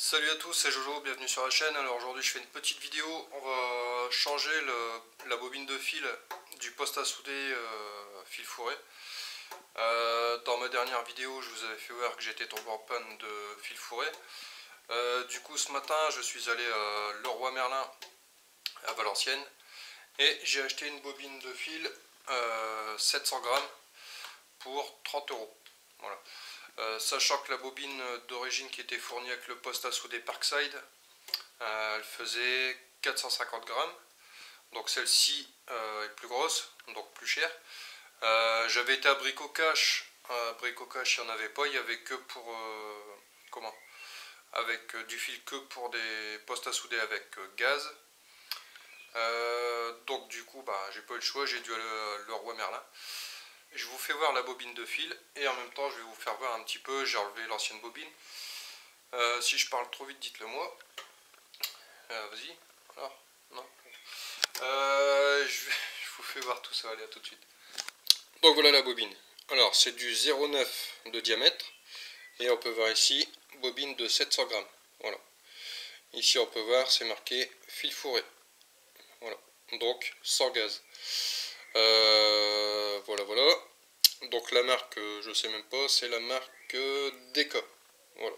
Salut à tous, c'est Jojo, bienvenue sur la chaîne. Alors aujourd'hui je fais une petite vidéo, on va changer la bobine de fil du poste à souder fil fourré. Dans ma dernière vidéo je vous avais fait voir que j'étais tombé en panne de fil fourré. Du coup ce matin je suis allé à Leroy Merlin à Valenciennes et j'ai acheté une bobine de fil 700 grammes pour 30 €. Voilà. Sachant que la bobine d'origine qui était fournie avec le poste à souder Parkside, elle faisait 450 grammes. Donc celle-ci est plus grosse, donc plus chère. J'avais été à Bricocash. À Bricocash, il n'y en avait pas. Il n'y avait que pour... avec du fil que pour des postes à souder avec gaz. Donc du coup, j'ai pas eu le choix. J'ai dû aller à Leroy Merlin. Je vous fais voir la bobine de fil et en même temps je vais vous faire voir un petit peu, j'ai enlevé l'ancienne bobine. Si je parle trop vite, dites-le moi. Vas-y. Alors, non. Je vous fais voir tout ça, allez, à tout de suite. Donc voilà la bobine. Alors c'est du 0,9 de diamètre et on peut voir ici bobine de 700 grammes. Voilà. Ici on peut voir c'est marqué fil fourré. Voilà. Donc sans gaz. Voilà. Donc la marque, je sais même pas, c'est la marque Deka. Voilà.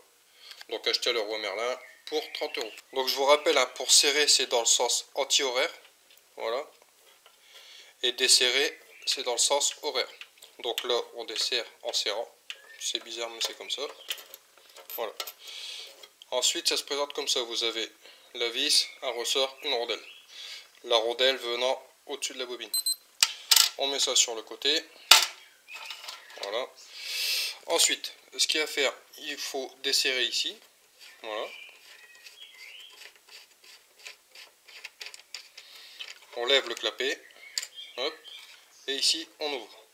Donc acheté à Leroy Merlin pour 30 €. Donc je vous rappelle, hein, pour serrer c'est dans le sens anti-horaire. Voilà. Et desserrer c'est dans le sens horaire. Donc là on dessert en serrant. C'est bizarre mais c'est comme ça. Voilà. Ensuite ça se présente comme ça. Vous avez la vis, un ressort, une rondelle. La rondelle venant au-dessus de la bobine. On met ça sur le côté. Voilà. Ensuite, ce qu'il y a à faire, il faut desserrer ici. Voilà. On lève le clapet. Hop. Et ici, on ouvre.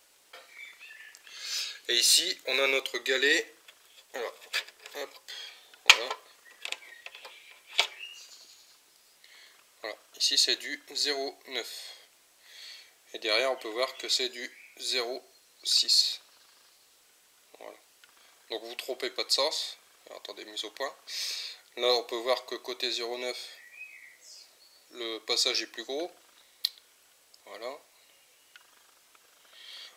Et ici, on a notre galet. Voilà. Hop. Voilà. Voilà. Ici, c'est du 0,9. Et derrière, on peut voir que c'est du 0,6. Voilà. Donc, vous ne trompez pas de sens. Alors, attendez, mise au point. Là, on peut voir que côté 0,9, le passage est plus gros. Voilà.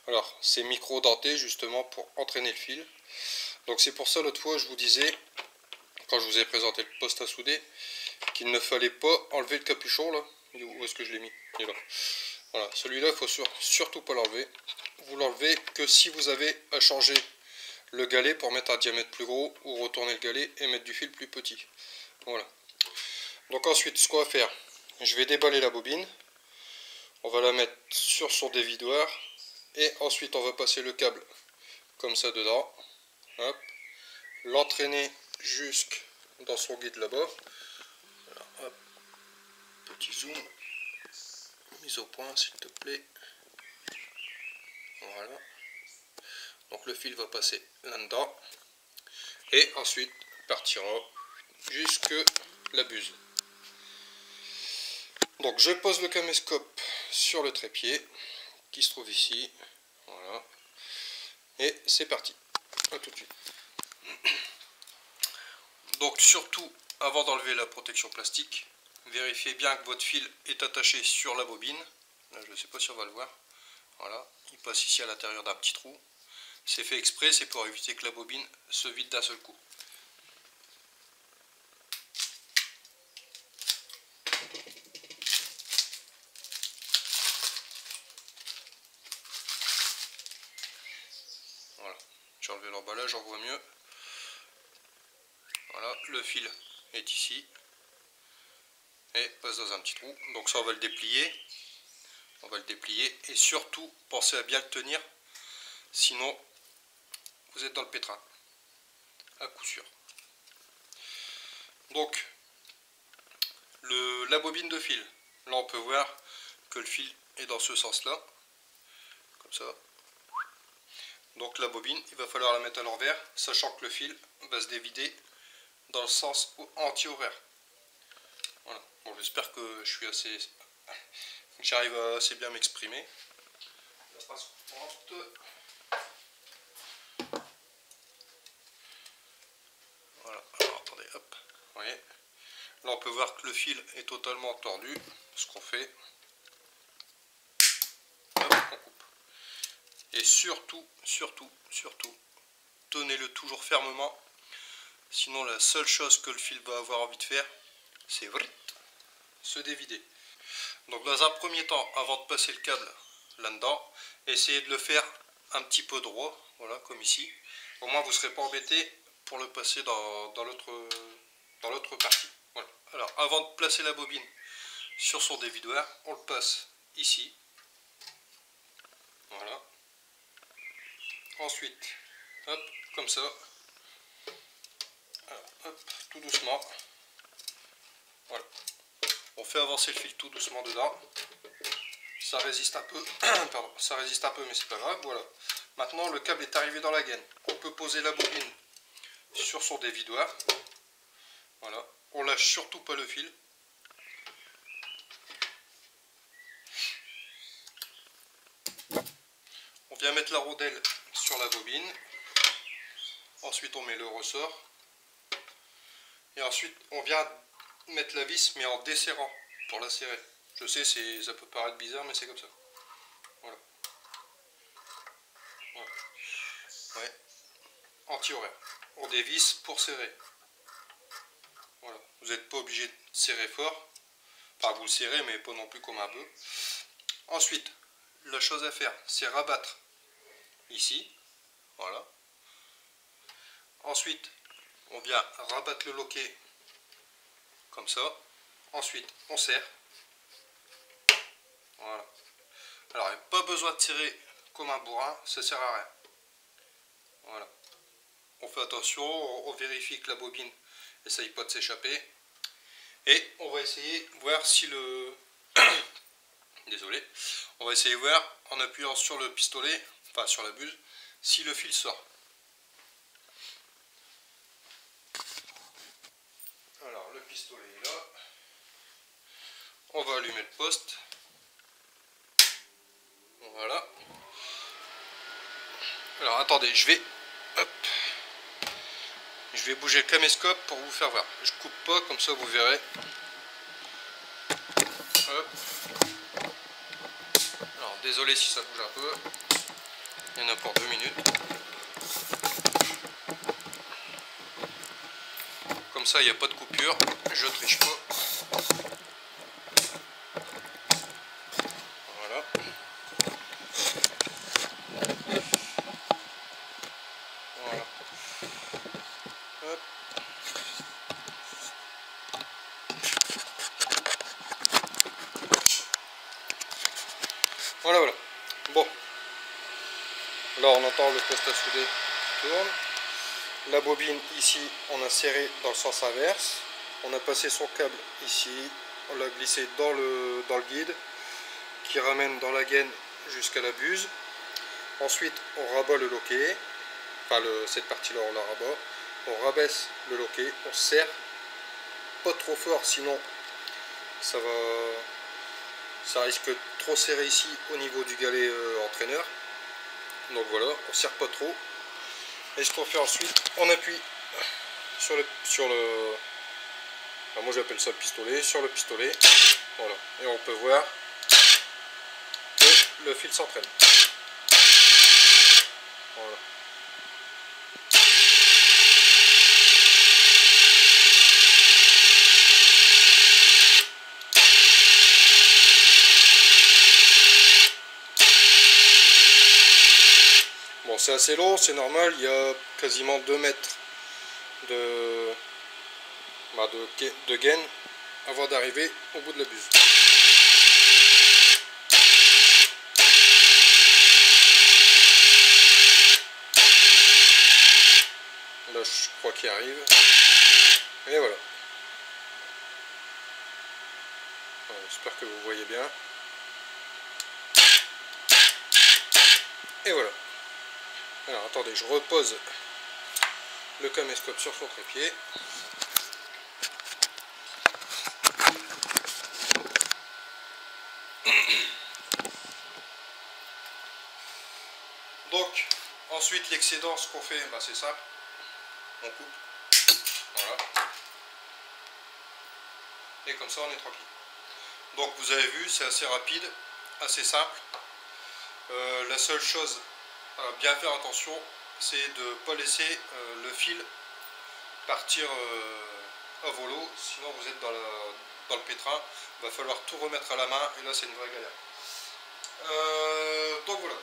Alors, c'est micro-denté justement pour entraîner le fil. Donc c'est pour ça l'autre fois je vous disais, quand je vous ai présenté le poste à souder, qu'il ne fallait pas enlever le capuchon là. Où est-ce que je l'ai mis? Il est là. Voilà, celui-là il faut surtout pas l'enlever. Vous l'enlevez que si vous avez à changer le galet pour mettre un diamètre plus gros ou retourner le galet et mettre du fil plus petit. Voilà. Donc ensuite ce qu'on va faire, je vais déballer la bobine. On va la mettre sur son dévidoir. Et ensuite on va passer le câble comme ça dedans. Hop. L'entraîner jusque dans son guide là-bas. Hop. Petit zoom. Mise au point s'il te plaît. Voilà. Donc le fil va passer là-dedans. Et ensuite partira jusque la buse. Donc je pose le caméscope sur le trépied qui se trouve ici. Voilà. Et c'est parti. A tout de suite. Donc surtout, avant d'enlever la protection plastique, vérifiez bien que votre fil est attaché sur la bobine. Là, je ne sais pas si on va le voir. Voilà, il passe ici à l'intérieur d'un petit trou. C'est fait exprès, c'est pour éviter que la bobine se vide d'un seul coup. Voilà, j'ai enlevé l'emballage, on voit mieux. Voilà, le fil est ici et passe dans un petit trou. Donc ça on va le déplier. On va le déplier et surtout pensez à bien le tenir, sinon vous êtes dans le pétrin, à coup sûr. Donc la bobine de fil, là on peut voir que le fil est dans ce sens là, comme ça. Donc la bobine, il va falloir la mettre à l'envers, sachant que le fil va se dévider dans le sens anti-horaire. Voilà. Bon, j'espère que j'arrive à assez bien m'exprimer. Voilà, alors attendez, hop, voyez. Là on peut voir que le fil est totalement tordu. Ce qu'on fait, hop, on coupe. Et surtout, tenez-le toujours fermement. Sinon la seule chose que le fil va avoir envie de faire, c'est se dévider. Donc dans un premier temps, avant de passer le câble là-dedans, essayez de le faire un petit peu droit, voilà, comme ici. Au moins vous ne serez pas embêté pour le passer dans l'autre partie. Voilà. Alors avant de placer la bobine sur son dévidoir, on le passe ici. Voilà. Ensuite, hop, comme ça. Alors, hop, tout doucement. Voilà. On fait avancer le fil tout doucement dedans. Ça résiste un peu. Pardon, ça résiste un peu, mais c'est pas grave. Voilà. Maintenant, le câble est arrivé dans la gaine. On peut poser la bobine sur son dévidoir. Voilà. On lâche surtout pas le fil. On vient mettre la rondelle sur la bobine. Ensuite, on met le ressort. Et ensuite, on vient mettre la vis, mais en desserrant pour la serrer. Je sais, ça peut paraître bizarre, mais c'est comme ça. Voilà. Voilà. Ouais. Anti-horaire. On dévisse pour serrer. Voilà. Vous n'êtes pas obligé de serrer fort. Enfin, vous le serrez, mais pas non plus comme un bœuf. Ensuite, la chose à faire, c'est rabattre ici. Voilà. Ensuite, on vient rabattre le loquet comme ça. Ensuite, on serre. Voilà. Alors, il n'y a pas besoin de serrer comme un bourrin, ça ne sert à rien. Voilà. On fait attention, on vérifie que la bobine n'essaye pas de s'échapper. Et on va essayer de voir si le... Désolé. On va essayer de voir, en appuyant sur le pistolet, enfin sur la buse, si le fil sort. Alors, le pistolet est là. On va allumer le poste. Voilà. Alors, attendez, je vais bouger le caméscope pour vous faire voir. Je coupe pas, comme ça vous verrez. Hop. Alors, désolé si ça bouge un peu. Il y en a pour 2 minutes. Comme ça, il n'y a pas de coupure. Je triche pas. Voilà. Voilà. Hop. Voilà, voilà. Bon. Là, on entend le poste à souder qui tourne. La bobine, ici, on a serré dans le sens inverse. On a passé son câble ici. On l'a glissé dans le guide qui ramène dans la gaine jusqu'à la buse. Ensuite, on rabat le loquet. Enfin, cette partie-là, on la rabat. On rabaisse le loquet. On serre. Pas trop fort, sinon ça risque de trop serrer ici au niveau du galet entraîneur. Donc voilà, on serre pas trop. Et ce qu'on fait ensuite, on appuie sur le enfin, moi j'appelle ça le pistolet, sur le pistolet. Voilà. Et on peut voir que le fil s'entraîne. Voilà. Bon, c'est assez long, c'est normal, il y a quasiment 2 mètres de gaine avant d'arriver au bout de la buse. Là, je crois qu'il arrive. Et voilà. J'espère que vous voyez bien. Et voilà. Alors attendez, je repose le caméscope sur son trépied. Donc, ensuite l'excédent, ce qu'on fait, bah, c'est simple. On coupe. Voilà. et comme ça on est tranquille. Donc vous avez vu, c'est assez rapide, assez simple. La seule chose à bien faire attention, c'est de ne pas laisser le fil partir à volo, sinon vous êtes dans le pétrin, il va falloir tout remettre à la main et là c'est une vraie galère. Donc voilà.